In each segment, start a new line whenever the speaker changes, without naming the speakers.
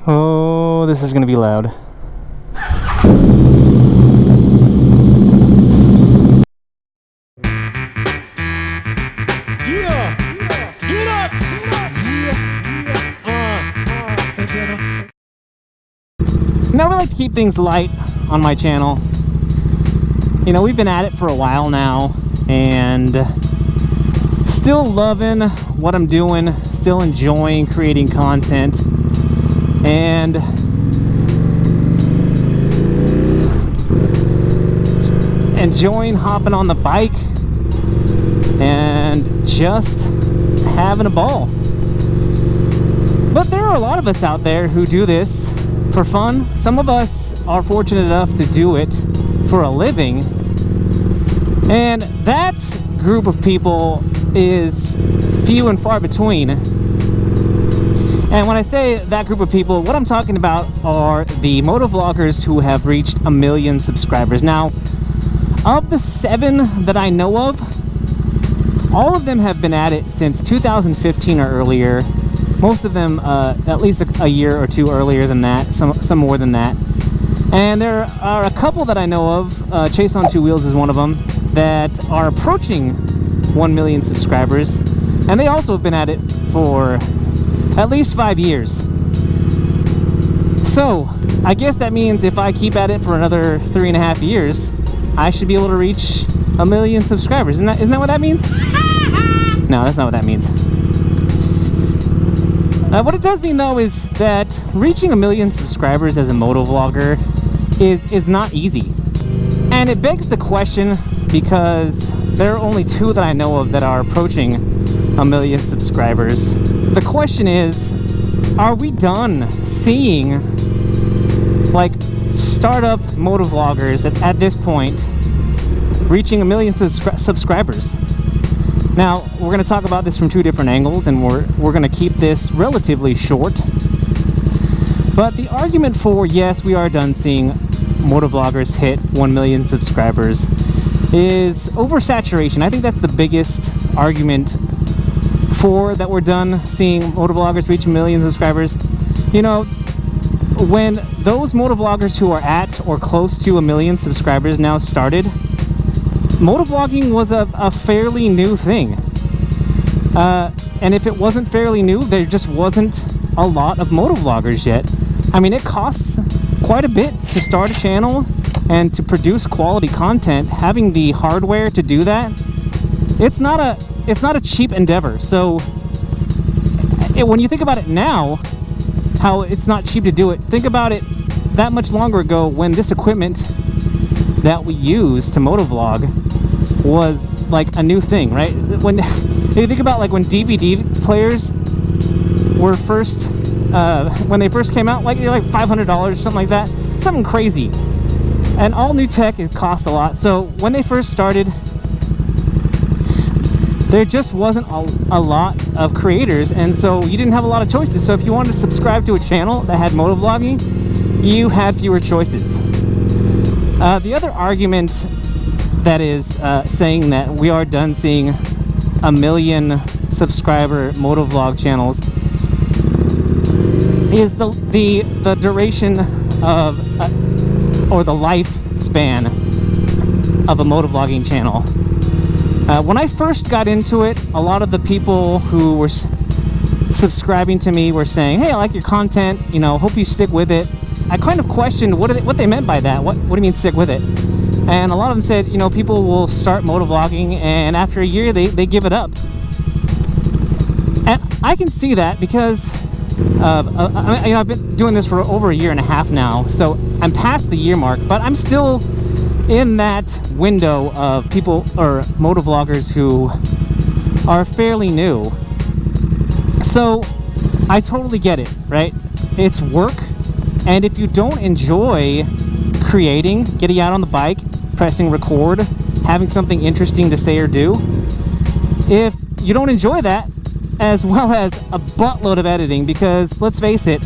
Oh, this is gonna be loud. Now, we like to keep things light on my channel. You know, we've been at it for a while now, and still loving what I'm doing, still enjoying creating content, and enjoying hopping on the bike and just having a ball. But there are a lot of us out there who do this for fun. Some of us are fortunate enough to do it for a living, and that group of people is few and far between. And when I say that group of people, what I'm talking about are the motovloggers who have reached 1 million subscribers. Now, of the 7 that I know of, all of them have been at it since 2015 or earlier. Most of them at least a year or two earlier than that, some more than that. And there are a couple that I know of, Chase on 2 Wheels is one of them, that are approaching 1 million subscribers, and they also have been at it for at least 5 years. So I guess that means if I keep at it for another 3.5 years, I should be able to reach 1 million subscribers. Isn't that what that means? No, that's not what that means. What it does mean, though, is that reaching 1 million subscribers as a motovlogger is not easy. And it begs the question, because there are only 2 that I know of that are approaching 1 million subscribers. The question is, are we done seeing like startup motovloggers at this point reaching 1 million subscribers? Now, we're going to talk about this from 2 different angles, and we're going to keep this relatively short. But the argument for, yes, we are done seeing motovloggers hit 1 million subscribers is oversaturation. I think that's the biggest argument for that we're done seeing motovloggers reach 1 million subscribers. You know, when those motovloggers who are at or close to 1 million subscribers now started, motovlogging was a fairly new thing. And if it wasn't fairly new, there just wasn't a lot of motovloggers yet. I mean, it costs quite a bit to start a channel and to produce quality content. Having the hardware to do that, it's not a cheap endeavor. So when you think about it now, how it's not cheap to do it, think about it that much longer ago when this equipment that we use to motovlog was like a new thing, right? When if you think about like when DVD players were first when they first came out, like $500, something like that, something crazy. And all new tech, it costs a lot. So when they first started, there just wasn't a lot of creators, and so you didn't have a lot of choices. So if you wanted to subscribe to a channel that had motovlogging, you had fewer choices. The other argument that is saying that we are done seeing 1 million subscriber motovlog channels is the duration of or the lifespan of a motovlogging channel. When I first got into it, a lot of the people who were subscribing to me were saying, "Hey, I like your content, you know, hope you stick with it." I kind of questioned what they meant by that. What do you mean stick with it? And a lot of them said, you know, people will start motovlogging and after a year they give it up. And I can see that because I've been doing this for over 1.5 years now, so I'm past the year mark, but I'm still in that window of people or motovloggers who are fairly new. So I totally get it, right? It's work, and if you don't enjoy creating, getting out on the bike, pressing record, having something interesting to say or do, if you don't enjoy that, as well as a buttload of editing, because let's face it,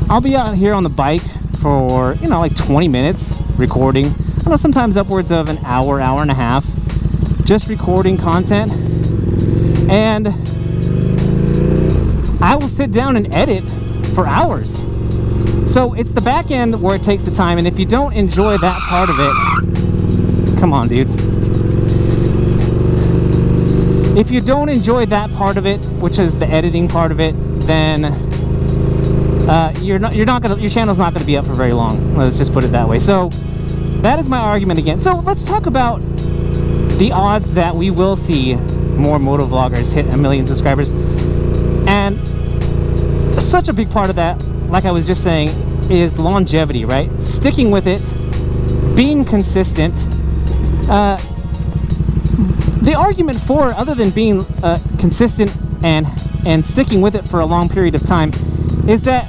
I'll be out here on the bike for, you know, like 20 minutes recording. I know sometimes upwards of an hour, hour and a half, just recording content. And I will sit down and edit for hours. So it's the back end where it takes the time, and if you don't enjoy that part of it, come on, dude. If you don't enjoy that part of it, which is the editing part of it, then your channel's not gonna be up for very long. Let's just put it that way. So that is my argument again. So let's talk about the odds that we will see more motovloggers hit 1 million subscribers. And such a big part of that, like I was just saying, is longevity, right? Sticking with it, being consistent. The argument for, other than being consistent and sticking with it for a long period of time, is that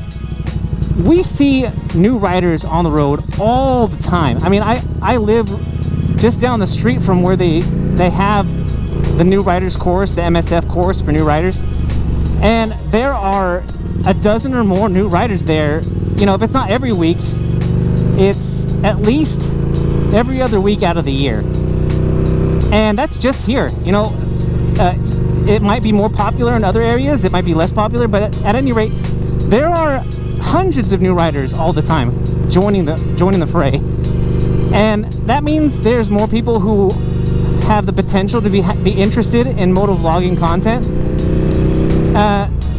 we see new riders on the road all the time. I mean, I live just down the street from where they have the new riders course, the MSF course for new riders, and there are a dozen or more new riders there. You know, if it's not every week, it's at least every other week out of the year. And that's just here. You know, it might be more popular in other areas, it might be less popular, but at any rate, there are hundreds of new riders all the time joining the fray. And that means there's more people who have the potential to be interested in motovlogging content.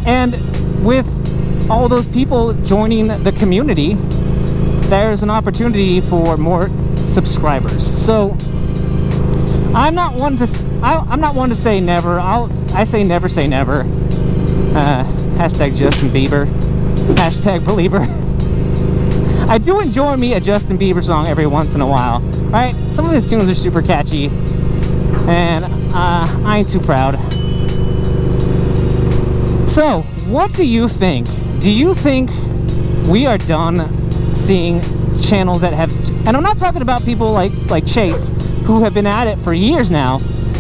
And with all those people joining the community, there's an opportunity for more subscribers. So I'm not one to say never. I say never say never. Hashtag Justin Bieber. Hashtag believer. I do enjoy me a Justin Bieber song every once in a while, right? Some of his tunes are super catchy, and I ain't too proud. So, what do you think? Do you think we are done seeing channels that have, and I'm not talking about people like Chase, who have been at it for years now,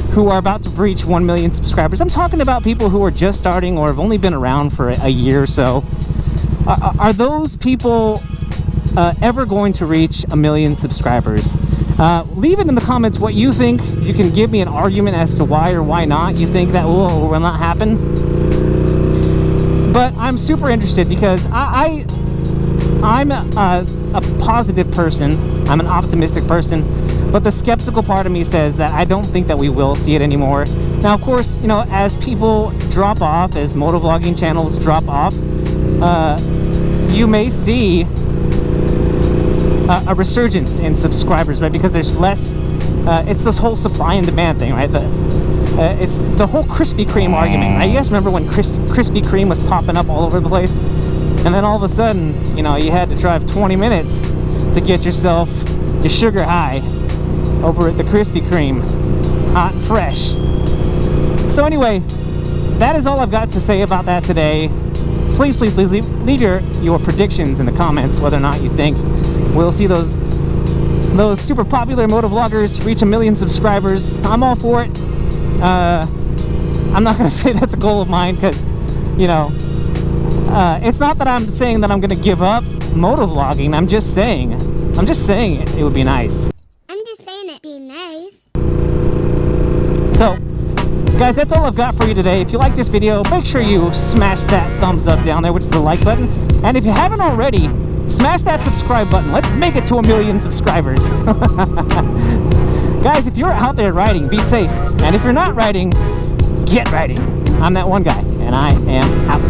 who are about to breach 1 million subscribers. I'm talking about people who are just starting or have only been around for a year or so. Are those people ever going to reach 1 million subscribers? Leave it in the comments what you think. You can give me an argument as to why or why not you think that will or will not happen. But I'm super interested because I'm a positive person. I'm an optimistic person. But the skeptical part of me says that I don't think that we will see it anymore. Now, of course, you know, as people drop off, as motovlogging channels drop off, you may see a resurgence in subscribers, right? Because there's less, it's this whole supply and demand thing, right? It's the whole Krispy Kreme argument, right? You guys remember when Krispy Kreme was popping up all over the place? And then all of a sudden, you know, you had to drive 20 minutes to get yourself your sugar high over at the Krispy Kreme, hot and fresh. So anyway, that is all I've got to say about that today. Please leave your predictions in the comments, whether or not you think we'll see those super popular motovloggers reach 1 million subscribers. I'm all for it. I'm not going to say that's a goal of mine because, you know, it's not that I'm saying that I'm going to give up motovlogging. I'm just saying it would be nice. So, guys, that's all I've got for you today. If you like this video, make sure you smash that thumbs up down there, which is the like button. And if you haven't already, smash that subscribe button. Let's make it to 1 million subscribers. Guys, if you're out there riding, be safe. And if you're not riding, get riding. I'm that one guy, and I am out.